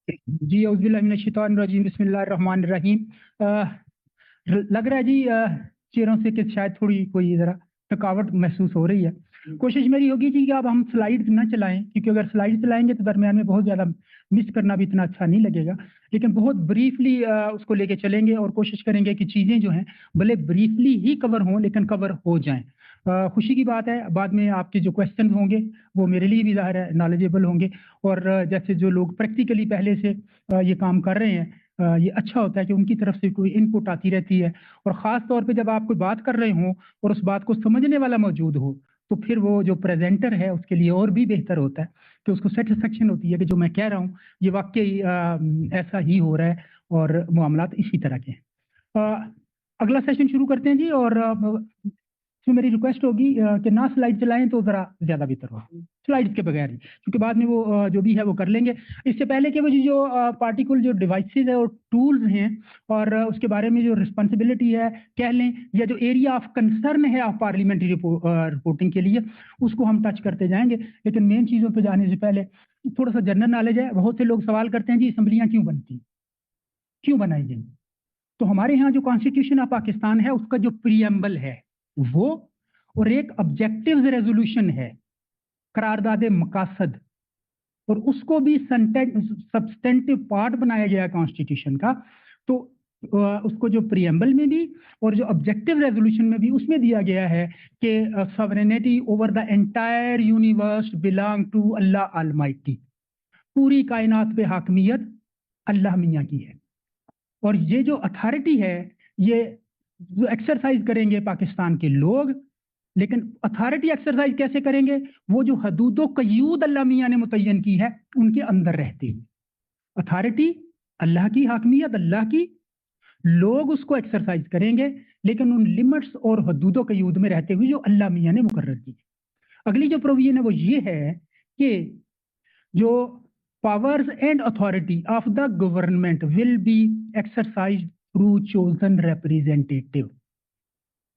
जी औज़ुबिल्लाहि बिस्मिल्लाहिर्रहमानिर्रहीम। लग रहा है जी चेहरों से कि शायद थोड़ी कोई ज़रा थकावट महसूस हो रही है। कोशिश मेरी होगी जी कि अब हम स्लाइड्स ना चलाएं, क्योंकि अगर स्लाइड चलाएंगे तो दरमियान में बहुत ज़्यादा मिस करना भी इतना अच्छा नहीं लगेगा। लेकिन बहुत ब्रीफली उसको लेके चलेंगे और कोशिश करेंगे कि चीज़ें जो हैं भले ब्रीफली ही कवर हों लेकिन कवर हो जाएं। खुशी की बात है, बाद में आपके जो क्वेश्चन होंगे वो मेरे लिए भी ज़ाहिर है नॉलेजेबल होंगे। और जैसे जो लोग प्रैक्टिकली पहले से ये काम कर रहे हैं, ये अच्छा होता है कि उनकी तरफ से कोई इनपुट आती रहती है। और ख़ास तौर पे जब आप कोई बात कर रहे हों और उस बात को समझने वाला मौजूद हो, तो फिर वो जो प्रेज़ेंटर है उसके लिए और भी बेहतर होता है कि उसको सैटिस्फैक्शन होती है कि जो मैं कह रहा हूँ ये वाक़ई ऐसा ही हो रहा है और मामलात इसी तरह के हैं। अगला सेशन शुरू करते हैं जी। और इसमें मेरी रिक्वेस्ट होगी कि ना स्लाइड चलाएं तो ज़रा ज़्यादा बेहतर होगा, स्लाइड्स के बगैर ही, क्योंकि बाद में वो जो भी है वो कर लेंगे। इससे पहले कि वो जो पार्टिकुलर जो डिवाइसेस है और टूल्स हैं और उसके बारे में जो रिस्पॉन्सिबिलिटी है कह लें, या जो एरिया ऑफ कंसर्न है ऑफ पार्लियामेंट्री रिपोर्टिंग के लिए, उसको हम टच करते जाएंगे। लेकिन मेन चीज़ों पर जाने से पहले थोड़ा सा जनरल नॉलेज है। बहुत से लोग सवाल करते हैं जी असम्बलियाँ क्यों बनती, क्यों बनाई गई? तो हमारे यहाँ जो कॉन्स्टिट्यूशन ऑफ पाकिस्तान है उसका जो प्रीएम्बल है वो, और एक ऑब्जेक्टिव रेजोल्यूशन है करारदादे मकासद, और उसको भी सब्सटेंटिव पार्ट बनाया गया है कॉन्स्टिट्यूशन का। तो उसको जो प्रीएम्बल में भी और जो ऑब्जेक्टिव रेजोल्यूशन में भी उसमें दिया गया है कि sovereignty over the entire universe belong to Allah almighty. पूरी कायनात पे हाकमियत अल्लाह मियाँ की है, और ये जो अथॉरिटी है ये जो एक्सरसाइज करेंगे पाकिस्तान के लोग। लेकिन अथॉरिटी एक्सरसाइज कैसे करेंगे? वो जो हदूदो कयूद अल्लाह मियाँ ने मुतय्यन की है उनके अंदर रहते हुए। अथॉरिटी अल्लाह की, हाकमियत अल्लाह की, लोग उसको एक्सरसाइज करेंगे लेकिन उन लिमिट्स और हदूदो कयूद में रहते हुए जो अल्लाह मियाँ ने मुकर्रर की। अगली जो प्रोविजन है वो ये है कि जो powers and authority of the government will be exercised through chosen representative।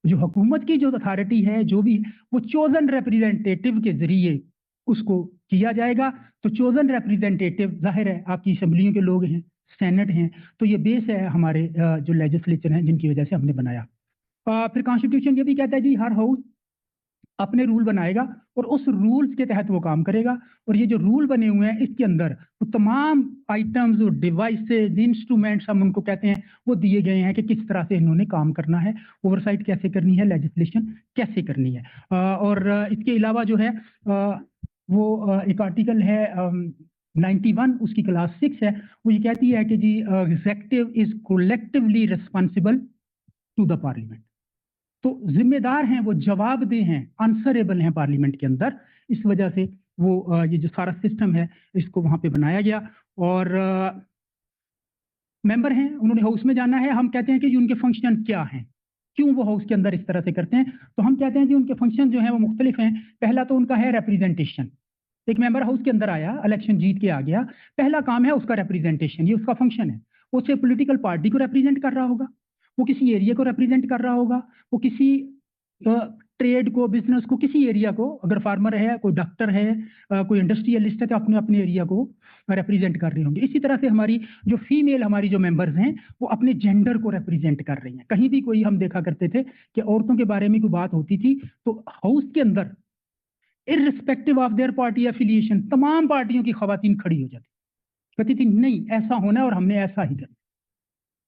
जो हुकूमत की जो अथॉरिटी है जो भी, वो चोजन रिप्रेजेंटेटिव के जरिए उसको किया जाएगा। तो चोजन रिप्रेजेंटेटिव जाहिर है आपकी असेंबलियों के लोग हैं, सेनेट हैं, तो ये बेस है हमारे जो लेजिस्लेचर हैं जिनकी वजह से हमने बनाया। फिर कॉन्स्टिट्यूशन ये भी कहता है जी हर हाउस अपने रूल बनाएगा और उस रूल्स के तहत वो काम करेगा। और ये जो रूल बने हुए हैं इसके अंदर वो तमाम आइटम्स और डिवाइसेज इंस्ट्रूमेंट्स हम उनको कहते हैं वो दिए गए हैं कि किस तरह से इन्होंने काम करना है, ओवरसाइट कैसे करनी है, लेजिस्लेशन कैसे करनी है। और इसके अलावा जो है वो एक आर्टिकल है 91, उसकी क्लास 6 है। वो ये कहती है कि जी executive is collectively responsible to the parliament. तो जिम्मेदार हैं, वो जवाबदेह हैं, आंसरेबल हैं पार्लियामेंट के अंदर। इस वजह से वो ये जो सारा सिस्टम है इसको वहां पे बनाया गया। और मेंबर हैं, उन्होंने हाउस में जाना है। हम कहते हैं कि उनके फंक्शन क्या हैं, क्यों वो हाउस के अंदर इस तरह से करते हैं। तो हम कहते हैं कि उनके फंक्शन जो है वो मुख्तलिफ हैं। पहला तो उनका है रिप्रेजेंटेशन। एक मेंबर हाउस के अंदर आया, इलेक्शन जीत के आ गया, पहला काम है उसका रिप्रेजेंटेशन, ये उसका फंक्शन है। वो सिर्फ पॉलिटिकल पार्टी को रिप्रेजेंट कर रहा होगा, वो किसी एरिया को रिप्रेजेंट कर रहा होगा, वो किसी ट्रेड को, बिजनेस को, किसी एरिया को, अगर फार्मर है, कोई डॉक्टर है, कोई इंडस्ट्रियलिस्ट है, तो अपने अपने एरिया को रिप्रेजेंट कर रहे होंगे। इसी तरह से हमारी जो फीमेल हमारी जो मेंबर्स हैं वो अपने जेंडर को रिप्रेजेंट कर रही हैं। कहीं भी कोई हम देखा करते थे कि औरतों के बारे में कोई बात होती थी तो हाउस के अंदर irrespective of their party affiliation तमाम पार्टियों की खवातीन खड़ी हो जाती, कहती थी नहीं ऐसा होना है और हमने ऐसा ही करना।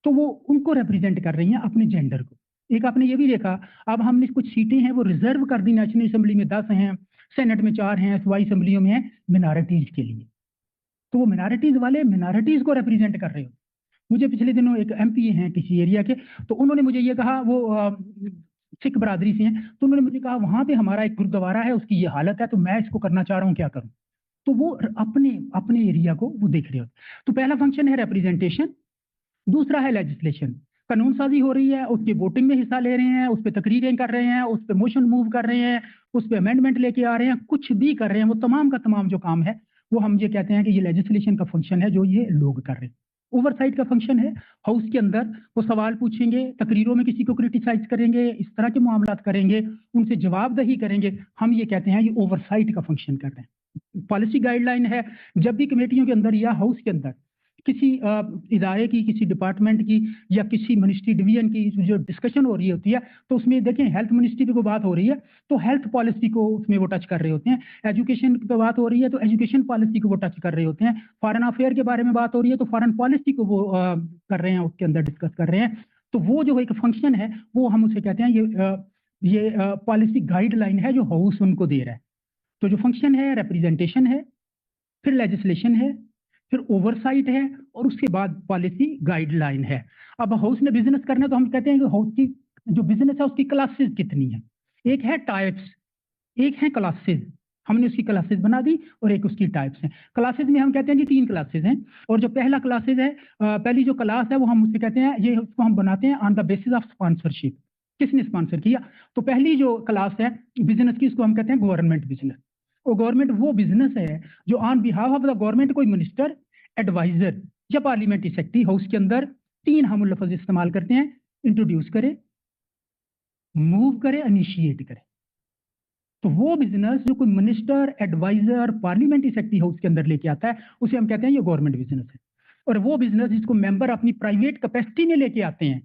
तो वो उनको रिप्रेजेंट कर रही हैं, अपने जेंडर को। एक आपने ये भी देखा, अब हमने कुछ सीटें हैं वो रिजर्व कर दी, नेशनल असेंबली में 10 हैं, सेनेट में 4 हैं, सूबाई असेंबलियों में है मिनॉरिटीज के लिए। तो वो मिनॉरिटीज वाले मिनॉरिटीज को रिप्रेजेंट कर रहे हो। मुझे पिछले दिनों एक एमपी हैं किसी एरिया के, तो उन्होंने मुझे ये कहा, वो सिख बरादरी से हैं, तो उन्होंने मुझे कहा वहां पे हमारा एक गुरुद्वारा है, उसकी ये हालत है, तो मैं इसको करना चाह रहा हूँ, क्या करूं? तो वो अपने अपने एरिया को वो देख रहे होते। तो पहला फंक्शन है रिप्रेजेंटेशन, दूसरा है लेजिस्लेशन। कानून साजी हो रही है, उसके वोटिंग में हिस्सा ले रहे हैं, उस पर तकरीरें कर रहे हैं, उस पर मोशन मूव कर रहे हैं, उस पर अमेंडमेंट लेके आ रहे हैं, कुछ भी कर रहे हैं, वो तमाम का तमाम जो काम है वो हम ये कहते हैं कि ये लेजिस्लेशन का फंक्शन है जो ये लोग कर रहे हैं। ओवरसाइट का फंक्शन है, हाउस के अंदर वो सवाल पूछेंगे, तकरीरों में किसी को क्रिटिसाइज करेंगे, इस तरह के मामलात करेंगे, उनसे जवाबदही करेंगे। हम ये कहते हैं ये ओवरसाइट का फंक्शन कर रहे हैं। पॉलिसी गाइडलाइन है, जब भी कमेटियों के अंदर या हाउस के अंदर किसी इदारे की, किसी डिपार्टमेंट की या किसी मिनिस्ट्री डिवीजन की जो डिस्कशन हो रही होती है, तो उसमें देखें हेल्थ मिनिस्ट्री पे कोई बात हो रही है तो हेल्थ पॉलिसी को उसमें वो टच कर रहे होते हैं, एजुकेशन पे बात हो रही है तो एजुकेशन पॉलिसी को वो टच कर रहे होते हैं, फॉरेन अफेयर के बारे में बात हो रही है तो फॉरेन पॉलिसी को वो कर रहे हैं, उसके अंदर डिस्कस कर रहे हैं। तो वो जो एक फंक्शन है वो हम उसे कहते हैं ये पॉलिसी गाइडलाइन है जो हाउस उनको दे रहा है। तो जो फंक्शन है रिप्रेजेंटेशन है, फिर लेजिस्लेशन है, फिर ओवरसाइट है और उसके बाद पॉलिसी गाइडलाइन है। अब हाउस ने बिजनेस करना है तो हम कहते हैं कि हाउस की जो बिजनेस है उसकी क्लासेस कितनी है। एक है टाइप्स, एक है क्लासेस। हमने उसकी क्लासेस बना दी और एक उसकी टाइप्स हैं। क्लासेस में हम कहते हैं जी 3 क्लासेस हैं और जो पहला क्लासेस है, पहली जो क्लास है वो हम उससे कहते हैं, ये उसको हम बनाते हैं on the basis of sponsorship, किसने स्पॉन्सर किया। तो पहली जो क्लास है बिजनेस की उसको हम कहते हैं गवर्नमेंट बिजनेस। और गवर्नमेंट वो बिजनेस है जो on behalf of the government कोई मिनिस्टर, एडवाइजर या पार्लियामेंट्री सेक्रेटरी हाउस के अंदर 3 हम लफ्ज इस्तेमाल करते हैं, इंट्रोड्यूस करे, मूव करे, इनिशिएट करे। तो वो बिजनेस जो कोई minister, adviser, parliamentary secretary house के अंदर लेके आता है उसे हम कहते हैं ये गवर्नमेंट बिजनेस है। और वो बिजनेस जिसको मेंबर अपनी प्राइवेट कैपेसिटी में लेके आते हैं,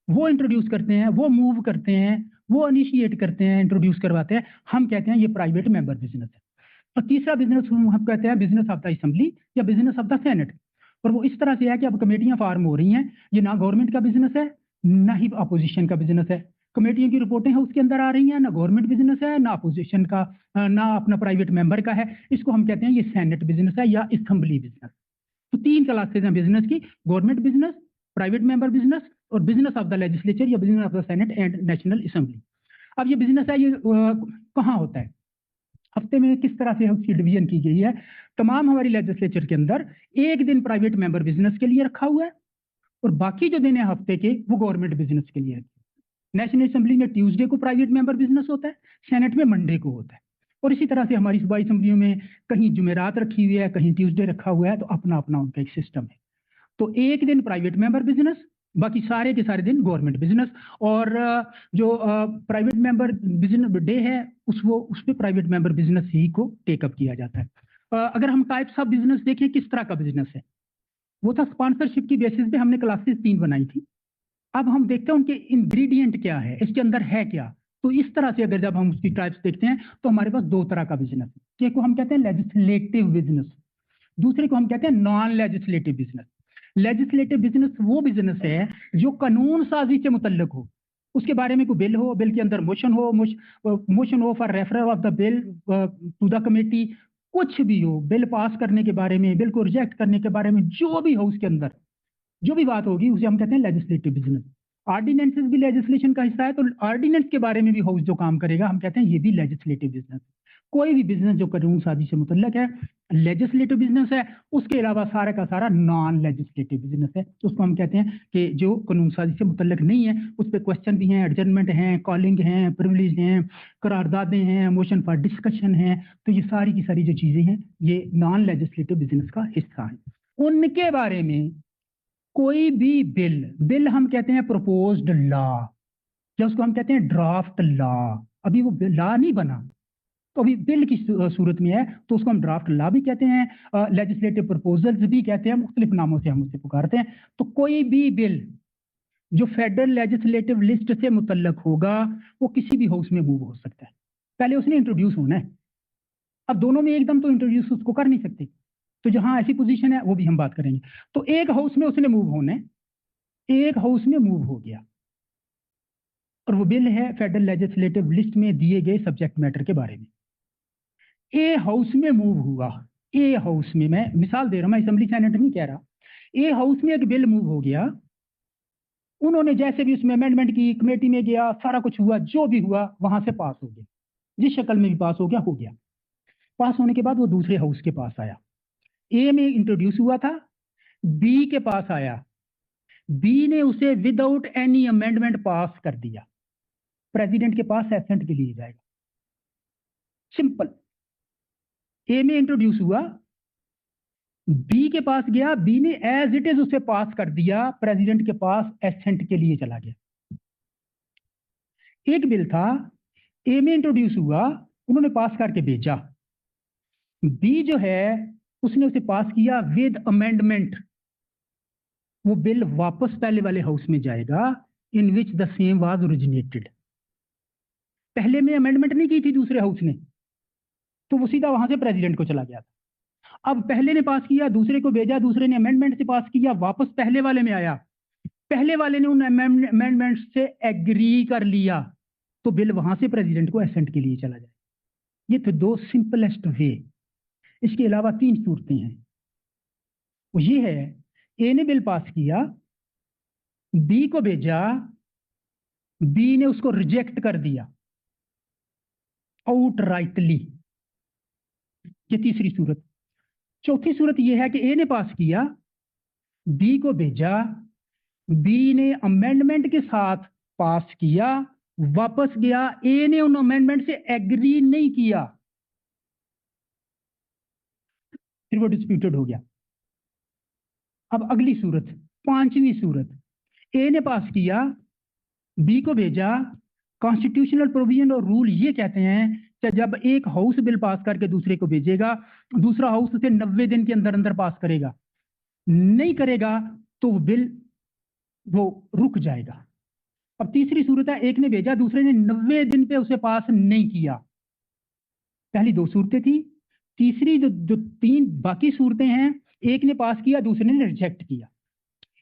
वो इंट्रोड्यूस करते हैं, वो मूव करते हैं, वो इनिशिएट करते हैं, इंट्रोड्यूस करवाते हैं, हम कहते हैं ये प्राइवेट मेंबर बिजनेस है। और तीसरा बिजनेस हम कहते हैं बिजनेस ऑफ द असेंबली या बिजनेस ऑफ द सेनेट। और वो इस तरह से है कि अब कमेटियां फॉर्म हो रही हैं, ये ना गवर्नमेंट का बिजनेस है ना ही अपोजिशन का बिजनेस है। कमेटियों की रिपोर्टें हैं उसके अंदर आ रही हैं, ना गवर्नमेंट बिजनेस है ना अपोजिशन का, ना अपना प्राइवेट मेंबर का है। इसको हम कहते हैं ये सेनेट बिजनेस है या असेंबली बिजनेस। तो 3 क्लासेज हैं बिजनेस की, government business, private member business और बिजनेस ऑफ द लेजिस्लेचर या business of the senate and national assembly. अब ये बिजनेस है, ये कहाँ होता है, हफ्ते में किस तरह से उसकी डिवीजन की गई है। तमाम हमारी लेजिस्लेचर के अंदर एक दिन प्राइवेट मेंबर बिजनेस के लिए रखा हुआ है और बाकी जो दिन है हफ्ते के वो गवर्नमेंट बिजनेस के लिए है। नेशनल असेंबली में ट्यूसडे को प्राइवेट मेंबर बिजनेस होता है, सेनेट में मंडे को होता है। और इसी तरह से हमारी सूबाई असेंबलियों में कहीं जुमेरात रखी हुई है, कहीं ट्यूसडे रखा हुआ है, तो अपना अपना उनका एक सिस्टम है। तो एक दिन प्राइवेट मेंबर बिजनेस, बाकी सारे के सारे दिन गवर्नमेंट बिजनेस। और जो प्राइवेट मेंबर बिजनेस डे है उस पे प्राइवेट मेंबर बिजनेस ही को टेकअप किया जाता है। अगर हम टाइप्स ऑफ बिजनेस देखें किस तरह का बिजनेस है, वो था स्पॉन्सरशिप की बेसिस पे हमने क्लासेस 3 बनाई थी। अब हम देखते हैं उनके इंग्रेडिएंट क्या है, इसके अंदर है क्या। तो इस तरह से अगर जब हम उसकी टाइप्स देखते हैं तो हमारे पास 2 तरह का बिजनेस है, एक को हम कहते हैं लेजिस्लेटिव बिजनेस, दूसरे को हम कहते हैं non legislative business. Legislative business वो बिजनेस है जो कानून साजी से मुतल्लिक हो, उसके बारे में कोई बिल हो, बिल के अंदर मोशन हो for referral of the bill to the committee, कुछ भी हो, बिल पास करने के बारे में, बिल को रिजेक्ट करने के बारे में, जो भी हो उसके अंदर जो भी बात होगी उसे हम कहते हैं लेजिस्लेटिव बिजनेस। ऑर्डिनेंसेस भी लेजिस्लेशन का हिस्सा है, तो ऑर्डिनेंस के बारे में भी हाउस जो काम करेगा हम कहते हैं ये भी लेजिस्लेटिव बिजनेस। कोई भी बिजनेस जो कानून साजी से मुतल्लक है लेजिस्लेटिव बिजनेस है, उसके अलावा सारा का सारा नॉन लेजिस्लेटिव बिजनेस है, तो उसको हम कहते हैं कि जो कानून साजी से मुतल्लक नहीं है, उस पर क्वेश्चन भी हैं, एडजर्नमेंट हैं, कॉलिंग हैं, प्रिविलेज हैं, करारदादें हैं, मोशन फॉर डिस्कशन है। तो ये सारी की सारी जो चीजें हैं ये नॉन लेजिस्लेटिव बिजनेस का हिस्सा है। उनके बारे में कोई भी बिल हम कहते हैं प्रपोज्ड लॉ, या उसको हम कहते हैं ड्राफ्ट लॉ। अभी वो लॉ नहीं बना, तो अभी बिल की सूरत में है, तो उसको हम ड्राफ्ट लॉ भी कहते हैं, लेजिस्लेटिव प्रपोजल्स भी कहते हैं, मुख्तलिफ नामों से हम उसे पुकारते हैं। तो कोई भी बिल जो फेडरल लेजिस्लेटिव लिस्ट से मुतल्लक होगा वो किसी भी हाउस में मूव हो सकता है, पहले उसने इंट्रोड्यूस होना है। अब दोनों में एकदम तो इंट्रोड्यूस उसको कर नहीं सकते, तो जहां ऐसी पोजीशन है वो भी हम बात करेंगे। तो एक हाउस में उसने मूव होना है, एक हाउस में मूव हो गया और वो बिल है फेडरल लेजिस्लेटिव लिस्ट में दिए गए सब्जेक्ट मैटर के बारे में। ए हाउस में मूव हुआ, ए हाउस में, मैं मिसाल दे रहा हूं, मैं असेंबली सेनेट नहीं कह रहा, ए हाउस में एक बिल मूव हो गया, उन्होंने जैसे भी उसमें अमेंडमेंट की, कमेटी में गया, सारा कुछ हुआ, जो भी हुआ वहां से पास हो गया, जिस शक्ल में भी पास हो गया। पास होने के बाद वो दूसरे हाउस के पास आया, ए में इंट्रोड्यूस हुआ था, बी के पास आया, बी ने उसे विदाउट एनी अमेंडमेंट पास कर दिया, प्रेसिडेंट के पास एसेंट के लिए जाएगा। सिंपल, ए में इंट्रोड्यूस हुआ, बी के पास गया, बी ने एज इट इज उसे पास कर दिया, प्रेसिडेंट के पास एसेंट के लिए चला गया। एक बिल था, ए में इंट्रोड्यूस हुआ, उन्होंने पास करके भेजा, बी जो है उसने उसे पास किया विद अमेंडमेंट, वो बिल वापस पहले वाले हाउस में जाएगा in which the same was originated. पहले में अमेंडमेंट नहीं की थी दूसरे हाउस ने, तो वो सीधा वहां से प्रेसिडेंट को चला गया था। अब पहले ने पास किया, दूसरे को भेजा, दूसरे ने अमेंडमेंट से पास किया, वापस पहले वाले में आया, पहले वाले ने उन अमेंडमेंट से एग्री कर लिया, तो बिल वहां से प्रेसिडेंट को असेंट के लिए चला जाए। ये तो दो सिंपलेस्ट वे। इसके अलावा तीन सूरतें हैं। वो ये है, ए ने बिल पास किया, बी को भेजा, बी ने उसको रिजेक्ट कर दिया आउटराइटली, ये तीसरी सूरत। चौथी सूरत यह है कि ए ने पास किया, बी को भेजा, बी ने अमेंडमेंट के साथ पास किया, वापस गया, ए ने उन अमेंडमेंट से एग्री नहीं किया, फिर वो डिस्प्यूटेड हो गया। अब अगली सूरत, पांचवी सूरत, ए ने पास किया, बी को भेजा, कॉन्स्टिट्यूशनल प्रोविजन और रूल ये कहते हैं कि जब एक हाउस बिल पास करके दूसरे को भेजेगा, दूसरा हाउस उसे 90 दिन के अंदर अंदर पास करेगा, नहीं करेगा तो बिल वो रुक जाएगा। अब तीसरी सूरत है, एक ने भेजा, दूसरे ने 90 दिन पे उसे पास नहीं किया। पहली दो सूरतें थी, तीसरी जो तीन बाकी सूरतें हैं, एक ने पास किया, दूसरे ने रिजेक्ट किया,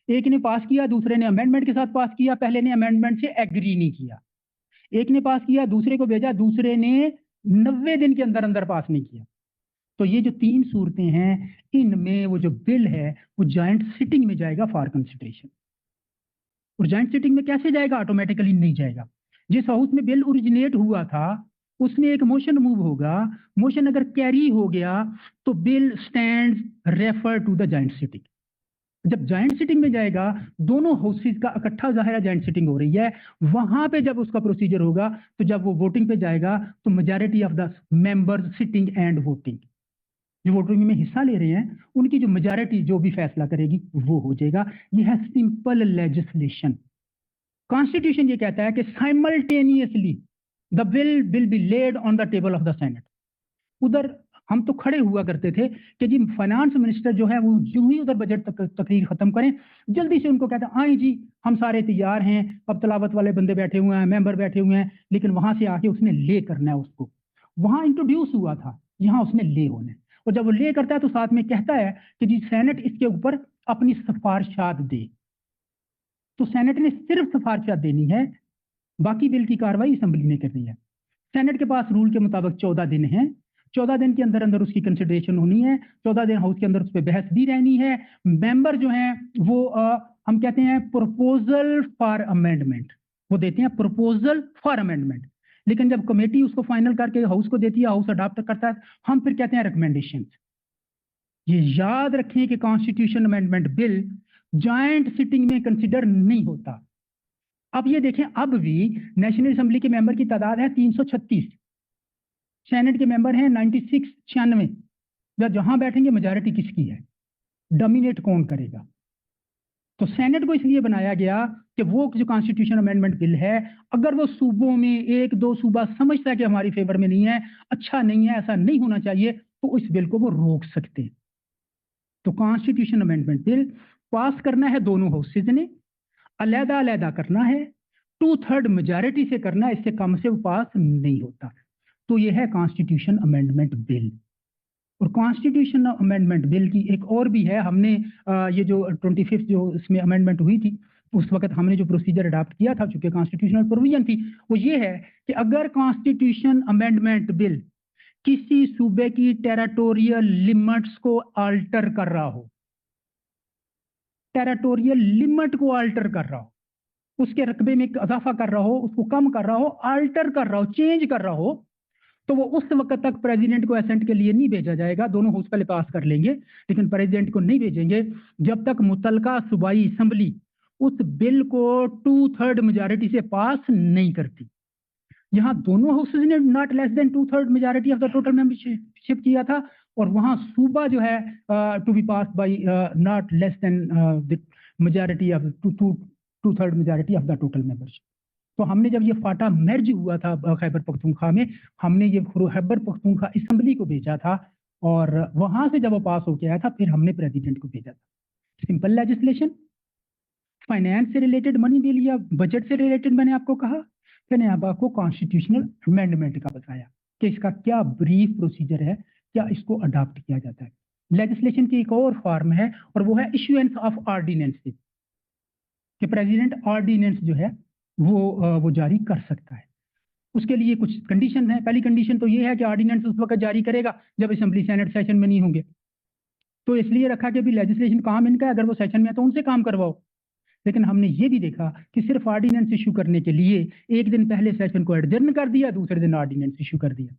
एक ने पास किया, दूसरे ने अमेंडमेंट के साथ पास किया, पहले ने अमेंडमेंट से एग्री नहीं किया, एक ने पास किया, दूसरे को भेजा, दूसरे ने 90 दिन के अंदर अंदर पास नहीं किया। तो ये जो तीन सूरतें हैं, इनमें वो जो बिल है वो जॉइंट सिटिंग में जाएगा फॉर कंसिडरेशन। और जॉइंट सिटिंग में कैसे जाएगा? ऑटोमेटिकली नहीं जाएगा। जिस हाउस में बिल ओरिजिनेट हुआ था उसमें एक मोशन मूव होगा, मोशन अगर कैरी हो गया तो bill stands refer to the joint sitting. जब जॉइंट सिटिंग में जाएगा, दोनों हाउसेज का इकट्ठा जाहिर जॉइंट सिटिंग हो रही है, वहां पे जब उसका प्रोसीजर होगा तो जब वो वोटिंग पे जाएगा तो majority of the members sitting and voting, जो वोटिंग में हिस्सा ले रहे हैं उनकी जो मेजॉरिटी जो भी फैसला करेगी वो हो जाएगा। यह है सिंपल लेजिस्लेशन। कॉन्स्टिट्यूशन ये कहता है कि simultaneously the bill will be laid on the table of the senate. उधर हम तो खड़े हुआ करते थे कि जी फाइनेंस मिनिस्टर जो है वो यूं ही उधर बजट तकरीर खत्म करें, जल्दी से उनको कहते हैं आए जी हम सारे तैयार हैं, अब तलावत वाले बंदे बैठे हुए हैं, मेंबर बैठे हुए हैं, लेकिन वहां से आके उसने ले करना है उसको। वहां इंट्रोड्यूस हुआ था, यहाँ उसने ले होना है। और जब वो ले करता है तो साथ में कहता है कि जी सेनेट इसके ऊपर अपनी सिफारिशात दे। तो सेनेट ने सिर्फ सिफारिशात देनी है, बाकी बिल की कार्रवाई असेंबली ने करनी है। सेनेट के पास रूल के मुताबिक 14 दिन है, 14 दिन के अंदर अंदर उसकी कंसिडरेशन होनी है, 14 दिन हाउस के अंदर उस पर बहस भी रहनी है। मेंबर जो हैं वो हम कहते हैं प्रपोजल फॉर अमेंडमेंट, वो देते हैं प्रपोजल फॉर अमेंडमेंट, लेकिन जब कमेटी उसको फाइनल करके हाउस को देती है, हाउस अडॉप्ट करता है, हम फिर कहते हैं रिकमेंडेशन। ये याद रखें कि constitution amendment bill joint sitting में कंसिडर नहीं होता। अब ये देखें, अब भी नेशनल असेंबली के मेंबर की तादाद है 336, सेनेट के मेंबर हैं 96 जहां बैठेंगे मेजॉरिटी किसकी है, डोमिनेट कौन करेगा? तो सेनेट को इसलिए बनाया गया कि वो जो कॉन्स्टिट्यूशन अमेंडमेंट बिल है, अगर वो सूबों में एक दो सूबा समझता है कि हमारी फेवर में नहीं है, अच्छा नहीं है, ऐसा नहीं होना चाहिए, तो इस बिल को वो रोक सकते हैं। तो कॉन्स्टिट्यूशन अमेंडमेंट बिल पास करना है दोनों हाउसेज ने, अलहदा अलहदा करना है, 2/3 मेजॉरिटी से करना है, इससे कम से वो पास नहीं होता। तो यह है कॉन्स्टिट्यूशन अमेंडमेंट बिल। और कॉन्स्टिट्यूशन अमेंडमेंट बिल की एक और भी है, हमने ये जो 25 जो इसमें अमेंडमेंट हुई थी उस वक्त हमने जो प्रोसीजर अडॉप्ट किया था, चूंकि कॉन्स्टिट्यूशनल प्रोविजन थी, वो ये है कि अगर कॉन्स्टिट्यूशन अमेंडमेंट बिल किसी सूबे की टेरिटोरियल लिमिट्स को अल्टर कर रहा हो, टेरिटोरियल लिमिट को अल्टर कर रहा हो, उसके रकबे में इजाफा कर रहा हो, उसको कम कर रहा हो, अल्टर कर रहा हो, चेंज कर रहा हो, तो वो उस वक्त तक प्रेसिडेंट को असेंट के लिए नहीं भेजा जाएगा। दोनों हाउस पहले पास कर लेंगे, लेकिन प्रेसिडेंट को नहीं भेजेंगे जब तक मुतलका सूबाई असेंबली उस बिल को 2/3 मेजॉरिटी से पास नहीं करती। यहाँ दोनों हाउसेज ने not less than 2/3 majority of the total membership किया था, और वहां सूबा जो है to be pass by not less than the majority of 2/3 majority of the total membership. तो हमने जब ये फाटा मर्ज हुआ था खैबर पख्तूनख्वा में, हमने ये खैबर पख्तूनख्वा असेंबली को भेजा था, और वहां से जब वो पास होके आया था फिर हमने प्रेसिडेंट को भेजा था। सिंपल लेजिस्लेशन, फाइनेंस से रिलेटेड मनी बिल या बजट से रिलेटेड मैंने आपको कहा, मैंने अब आपको कॉन्स्टिट्यूशनल अमेंडमेंट का बताया कि इसका क्या ब्रीफ प्रोसीजर है, क्या इसको अडॉप्ट किया जाता है। लेजिस्लेशन की एक और फॉर्म है और वो है इश्यूएंस ऑफ ऑर्डिनेंस, कि प्रेसिडेंट ऑर्डिनेंस जो है वो जारी कर सकता है। उसके लिए कुछ कंडीशन है। पहली कंडीशन तो ये है कि ऑर्डिनेंस उस वक्त जारी करेगा जब असेंबली सेनेट सेशन में नहीं होंगे, तो इसलिए रखा कि भी लेजिस्लेशन काम इनका है, अगर वो सेशन में है तो उनसे काम करवाओ। लेकिन हमने ये भी देखा कि सिर्फ ऑर्डिनेंस इशू करने के लिए एक दिन पहले सेशन को एडजर्न कर दिया, दूसरे दिन ऑर्डिनेंस इशू कर दिया।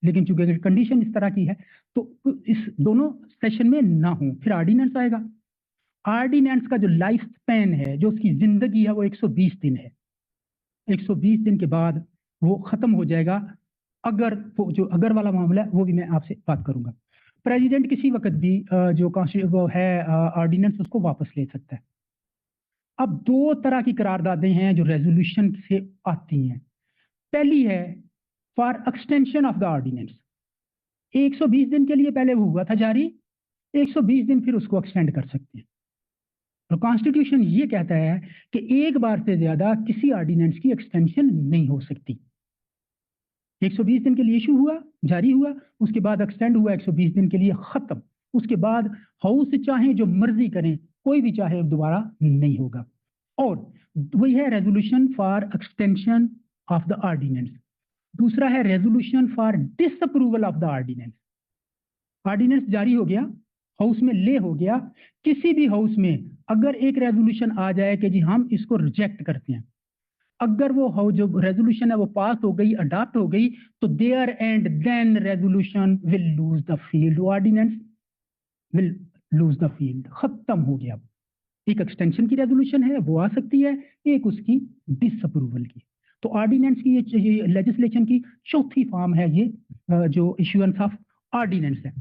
लेकिन चूंकि कंडीशन इस तरह की है तो इस दोनों सेशन में ना हो, फिर ऑर्डिनेंस आएगा। ऑर्डिनेंस का जो लाइफ स्पैन है, जो उसकी जिंदगी है, वो 120 दिन है। 120 दिन के बाद वो खत्म हो जाएगा। अगर वो जो अगर वाला मामला है वो भी मैं आपसे बात करूंगा। प्रेसिडेंट किसी वक्त भी जो वो है ऑर्डिनेंस उसको वापस ले सकता है। अब दो तरह की करारदादें हैं जो रेजोल्यूशन से आती हैं। पहली है for extension of the ordinance. 120 दिन के लिए पहले वो हुआ था जारी, 120 दिन फिर उसको एक्सटेंड कर सकते हैं। तो कॉन्स्टिट्यूशन ये कहता है कि एक बार से ज्यादा किसी ऑर्डिनेंस की एक्सटेंशन नहीं हो सकती। 120 दिन के लिए इशू हुआ, जारी हुआ, उसके बाद एक्सटेंड हुआ 120 दिन के लिए, खत्म। उसके बाद हाउस चाहे जो मर्जी करें, कोई भी चाहे दोबारा नहीं होगा। और वही है resolution for extension of the ordinance. दूसरा है resolution for disapproval of the ordinance. Ordinance जारी हो गया, हाउस में ले हो गया, किसी भी हाउस में अगर एक रेजोल्यूशन आ जाए कि जी हम इसको रिजेक्ट करते हैं, अगर वो जो रेजोल्यूशन है वो पास हो गई, अडॉप्ट हो गई, तो there and then resolution will lose the field, ordinance will lose the field, खत्म हो गया। एक एक्सटेंशन की रेजोल्यूशन है वो आ सकती है, एक उसकी डिसअप्रूवल की। तो ऑर्डिनेंस की ये लेजिस्लेशन की चौथी फॉर्म है, ये जो इश्यूएंस ऑफ ऑर्डिनेंस है।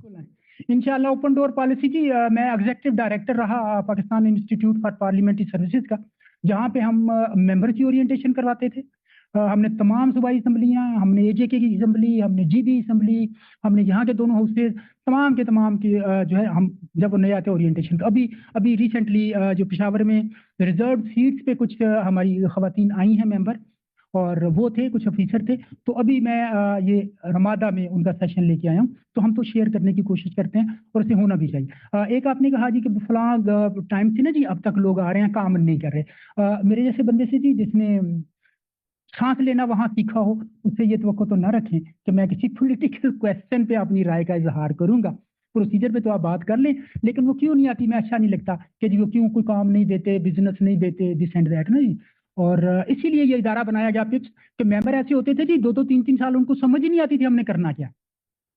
इंशाल्लाह ओपन डोर पॉलिसी जी, मैं एग्जीक्यूटिव डायरेक्टर रहा Pakistan institute for parliamentary services का, जहाँ पे हम मेंबर की ओरिएंटेशन करवाते थे। हमने तमाम सूबाई असम्बलियाँ, हमने एजेके की असम्बली, हमने जीबी असम्बली, हमने यहाँ के दोनों हाउसेज तमाम के तमाम की जो है हम जब नए आते ओरिएंटेशन। अभी रिसेंटली जो पेशावर में रिजर्व सीट्स पे कुछ हमारी खवातीन आई हैं मेंबर, और वो थे कुछ ऑफिसर थे, तो अभी मैं ये रमादा में उनका सेशन लेके आया हूँ, तो हम तो शेयर करने की कोशिश करते हैं और इसे होना भी चाहिए। एक आपने कहा जी कि फलां टाइम से ना जी अब तक लोग आ रहे हैं काम नहीं कर रहे। मेरे जैसे बंदे से जी जिसने सांस लेना वहां सीखा हो, उससे ये तवक्को तो ना रखें कि मैं किसी पॉलिटिकल क्वेश्चन पे अपनी राय का इजहार करूंगा। प्रोसीजर पे तो आप बात कर लें, लेकिन वो क्यों नहीं आती, मैं अच्छा नहीं लगता कि जी वो क्यों कोई काम नहीं देते, बिजनेस नहीं देते, दिस एंड दैट ना जी। और इसीलिए ये इदारा बनाया गया पिप्स, कि मेंबर ऐसे होते थे जी 2-2 3-3 साल उनको समझ ही नहीं आती थी हमने करना क्या।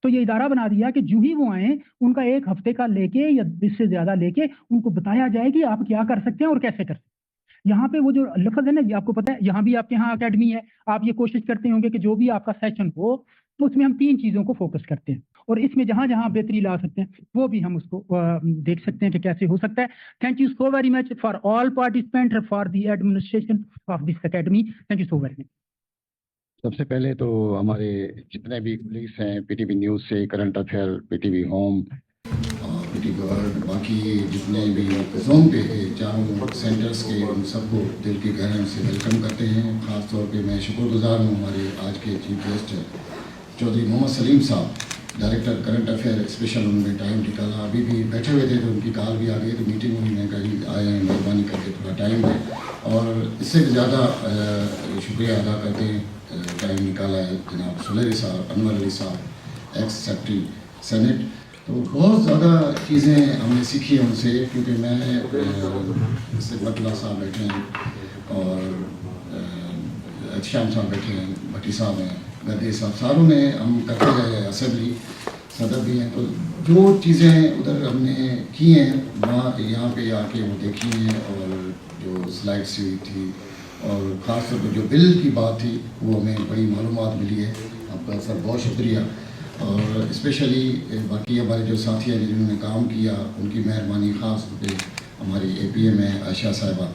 तो ये इदारा बना दिया कि जो ही वो आए उनका एक हफ्ते का लेके या इससे ज्यादा लेके उनको बताया जाए कि आप क्या कर सकते हैं और कैसे कर सकते हैं। यहाँ पे वो जो लफ्ज है ना, ये आपको पता है, यहाँ भी आपके यहाँ अकेडमी है, आप ये कोशिश करते होंगे कि जो भी आपका सेशन हो तो उसमें हम 3 चीजों को फोकस करते हैं, और इसमें जहां जहां बेहतरी ला सकते हैं वो भी हम उसको देख सकते हैं कि कैसे हो सकता है। Thank you so very much for all participant for the administration of this academy. Thank you so very much. सबसे पहले तो हमारे जितने भी कलीग्स हैं पीटीवी न्यूज़ से, current affair, PTV home, PTV world, बाकी जितने भी जोन पे चारों सेंटर्स के, उन सबको दिल की गहराई से वेलकम करते हैं। ख़ास तौर पे मैं शुक्रगुजार हूँ हमारे आज के चीफ गेस्ट चौधरी मोहम्मद सलीम साहब, डायरेक्टर करंट अफेयर, स्पेशल उन्होंने टाइम निकाला। अभी भी बैठे हुए थे तो उनकी कॉल भी आ गई, तो मीटिंग में मैं कहीं आए हैं, मेहरबानी करके थोड़ा टाइम दें। और इससे ज़्यादा शुक्रिया अदा करते हैं टाइम निकाला है जनाब सुलेरी साहब, अनवर अली साहब, एक्स सेक्रेटरी सेनेट। तो बहुत ज़्यादा चीज़ें हमने सीखी हैं उनसे, क्योंकि मैं जैसे बटला साहब बैठे हैं और श्याम साहब बैठे हैं, भट्टी साहब हैं, गद्दे साहब, सारों में हम करते गए, असेंबली सदर भी हैं। तो जो चीज़ें उधर हमने की हैं वहाँ यहाँ पे आके वो देखी हैं, और जो स्लाइड्स हुई थी और ख़ास तौर पर जो बिल की बात थी वो हमें बड़ी मालूमात मिली है। आपका सर बहुत शुक्रिया। और स्पेशली बाकी हमारे जो साथी हैं जिन्होंने काम किया उनकी मेहरबानी, ख़ास तौर पर हमारी APM है आयशा साहिबा,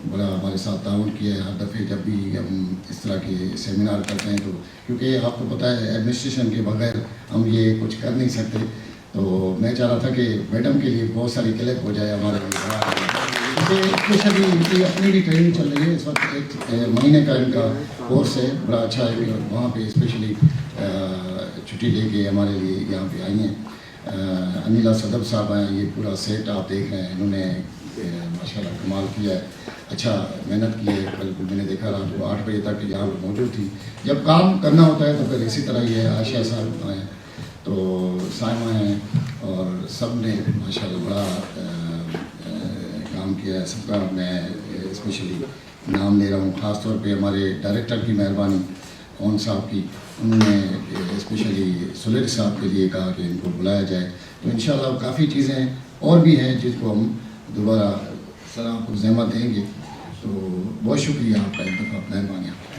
बड़ा हमारे साथ ताउन किया है हर दफ़े जब भी हम इस तरह के सेमिनार करते हैं। तो क्योंकि आपको पता है एडमिनिस्ट्रेशन के बगैर हम ये कुछ कर नहीं सकते, तो मैं चाह रहा था कि मैडम के लिए बहुत सारी क्लिप हो जाए हमारे लिए। वैसे स्पेशली इनकी अपनी भी ट्रेनिंग चल रही है इस वक्त, एक महीने का इनका कोर्स है, बड़ा अच्छा है। वहाँ पे स्पेशली छुट्टी लेके हमारे लिए यहाँ पे आई हैं। अनिला सदब साहब हैं, ये पूरा सेट आप देख रहे हैं, इन्होंने माशाल्लाह कमाल किया है, अच्छा मेहनत की है। कल मैंने देखा रात को 8 बजे तक यहाँ पर मौजूद थी। जब काम करना होता है तो फिर इसी तरह ही है। आशिया साहब हैं, तो साइमा हैं, और सब ने माशाल्लाह बड़ा काम किया है। सबका मैं स्पेशली नाम ले रहा हूँ, ख़ास तौर पे हमारे डायरेक्टर की मेहरबानी ओन साहब की, उन्होंने स्पेशली सुलेर साहब के लिए कहा कि इनको बुलाया जाए। तो इंशाल्लाह काफ़ी चीज़ें और भी हैं जिसको हम दोबारा सर आपको ज़हमत देंगे। तो बहुत शुक्रिया आपका, एक दफ़ा मेहरबानी आपका।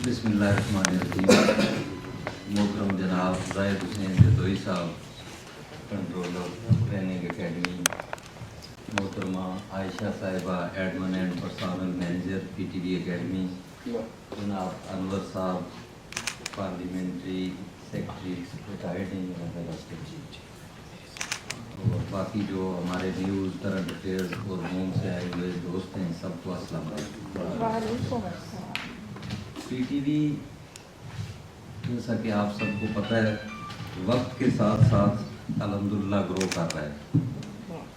बिस्मिल्लाहिर्रहमानिर्रहीम। मोहतरम जनाब जाहिद हुसैन जदोई साहब, कंट्रोलर ट्रेनिंग एकेडमी, मोहतरमा आयशा साहिबा, admin and personal manager PTV academy, जनाब अनवर साहब पार्लियामेंट्री सेक्रेटरी रिटायर्ड हैं, और बाकी जो हमारे न्यूज़ करंट अफेयर्स और होम से आए हुए दोस्त हैं, सबको अस्सलाम वालेकुम। पीटीवी जैसा कि आप सबको पता है, वक्त के साथ साथ अल्हम्दुलिल्लाह ग्रो कर रहा है।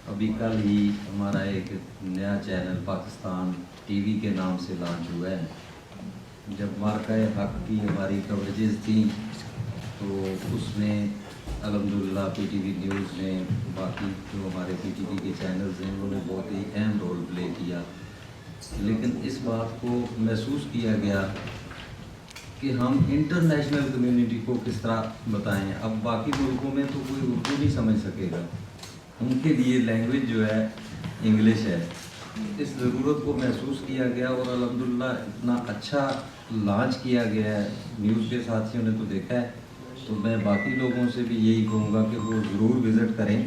अभी कल ही हमारा एक नया चैनल पाकिस्तान टीवी के नाम से लॉन्च हुआ है। जब मार्का हक की हमारी कवरेजेस थी तो उसमें अल्हम्दुलिल्लाह पीटीवी न्यूज़ ने, बाकी जो हमारे पीटीवी के चैनल्स हैं, उन्होंने बहुत ही अहम रोल प्ले किया। लेकिन इस बात को महसूस किया गया कि हम इंटरनेशनल कम्युनिटी को किस तरह बताएं। अब बाकी मुल्कों में तो कोई उर्दू नहीं समझ सकेगा, उनके लिए लैंग्वेज जो है इंग्लिश है। इस ज़रूरत को महसूस किया गया और अल्हम्दुलिल्लाह इतना अच्छा लॉन्च किया गया है। न्यूज़ के साथियों ने तो देखा है, तो मैं बाकी लोगों से भी यही कहूँगा कि वो ज़रूर विज़िट करें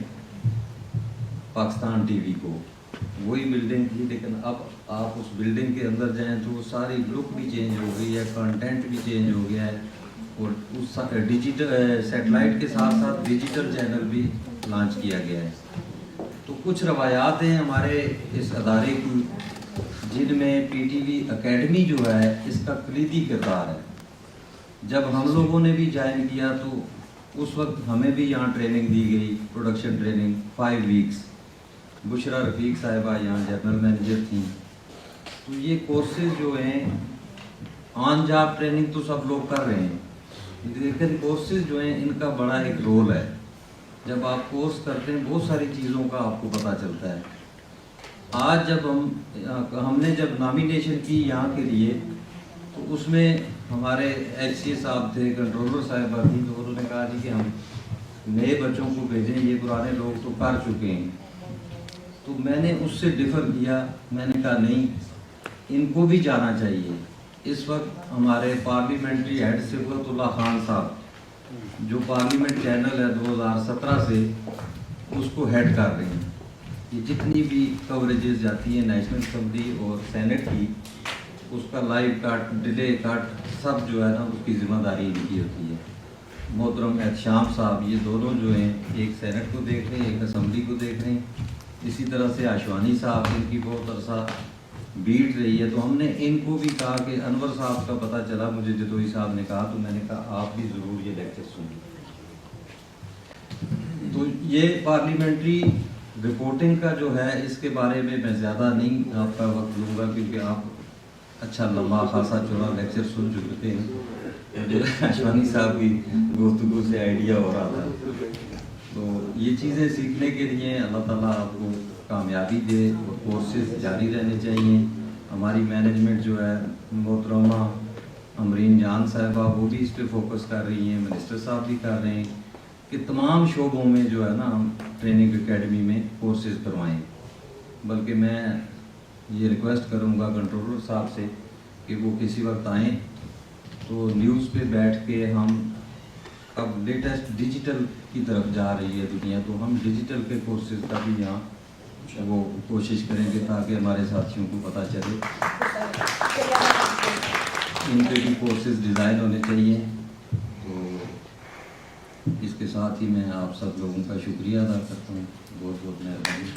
पाकिस्तान टीवी को। वही बिल्डिंग थी, लेकिन अब आप उस बिल्डिंग के अंदर जाएं तो सारी लुक भी चेंज हो गई है, कंटेंट भी चेंज हो गया है, और उस डिजिटल सैटेलाइट के साथ साथ डिजिटल चैनल भी लॉन्च किया गया है। तो कुछ रवायात हैं हमारे इस अदारे की, जिनमें पीटीवी एकेडमी जो है इसका कलीदी किरदार है। जब हम लोगों ने भी ज्वाइन किया तो उस वक्त हमें भी यहाँ ट्रेनिंग दी गई, प्रोडक्शन ट्रेनिंग 5 वीक्स। बुशरा रफ़ीक साहिबा यहाँ जनरल मैनेजर थी। तो ये कोर्सेज जो हैं, ऑन जॉब ट्रेनिंग तो सब लोग कर रहे हैं, लेकिन कोर्सेज जो हैं इनका बड़ा एक रोल है। जब आप कोर्स करते हैं बहुत सारी चीज़ों का आपको पता चलता है। आज जब हमने जब नॉमिनेशन की यहाँ के लिए, तो उसमें हमारे HCA साहब थे, कंट्रोलर साहिबा थी, तो उन्होंने कहा जी कि हम नए बच्चों को भेजें, ये पुराने लोग तो कर चुके हैं। तो मैंने उससे डिफ़र किया, मैंने कहा नहीं, इनको भी जाना चाहिए। इस वक्त हमारे पार्लियामेंट्री हेड सिफरतुल्लाह खान साहब, जो पार्लियामेंट चैनल है 2017 से, उसको हेड कर रहे हैं। ये जितनी भी कवरेजेस जाती हैं नेशनल असम्बली और सेनेट की, उसका लाइव कट, डिले कट, सब जो है ना उसकी ज़िम्मेदारी इनकी होती है। मोहतरम एहतशाम साहब, ये दोनों जो हैं, एक सेनेट को देख रहे हैं, एक असम्बली को देख रहे हैं। इसी तरह से आशवानी साहब, इनकी बहुत अरसा बीट रही है। तो हमने इनको भी कहा कि अनवर साहब का पता चला, मुझे जदोई साहब ने कहा, तो मैंने कहा आप भी ज़रूर ये लेक्चर सुनिए। तो ये पार्लियामेंट्री रिपोर्टिंग का जो है, इसके बारे में मैं ज़्यादा नहीं आपका वक्त लूँगा, क्योंकि आप अच्छा लंबा खासा चौड़ा लेक्चर सुन चुके हैं। आशवानी साहब की गुफ्तगू से आइडिया हो रहा था। तो ये चीज़ें सीखने के लिए अल्लाह ताला आपको कामयाबी दे, और कोर्सेज जारी रहने चाहिए। हमारी मैनेजमेंट जो है, मोहतरमा अमरीन जान साहिबा, वो भी इस पर फोकस कर रही हैं, मिनिस्टर साहब भी कर रहे हैं कि तमाम शोबों में जो है ना हम ट्रेनिंग एकेडमी में कोर्सेज करवाएं। बल्कि मैं ये रिक्वेस्ट करूँगा कंट्रोलर साहब से कि वो किसी वक्त आएँ, तो न्यूज़ पे बैठ के हम, अब लेटेस्ट डिजिटल की तरफ जा रही है दुनिया, तो हम डिजिटल के कोर्सेज का भी यहाँ वो कोशिश करेंगे ताकि हमारे साथियों को पता चले। इन पे भी कोर्सेज डिज़ाइन होने चाहिए। तो इसके साथ ही मैं आप सब लोगों का शुक्रिया अदा करता हूँ। बहुत बहुत मेहरबानी।